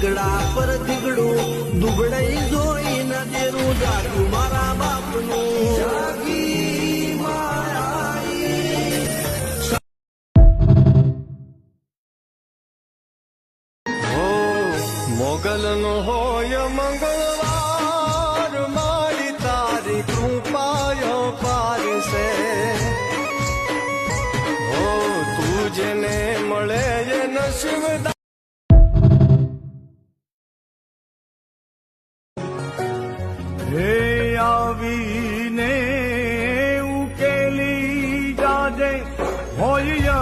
દીકડા પર દીકડું દુબળાઈ જોઈ ન દેરું જાગ્યું મારા બાપનું જાગી માયા મોગલ નો હોય મંગળવાર મારી તારી કૃપાયો પારસે હો તું જેને મળે એ નસીબ હે આવીને ઉકેલી જાજે હોય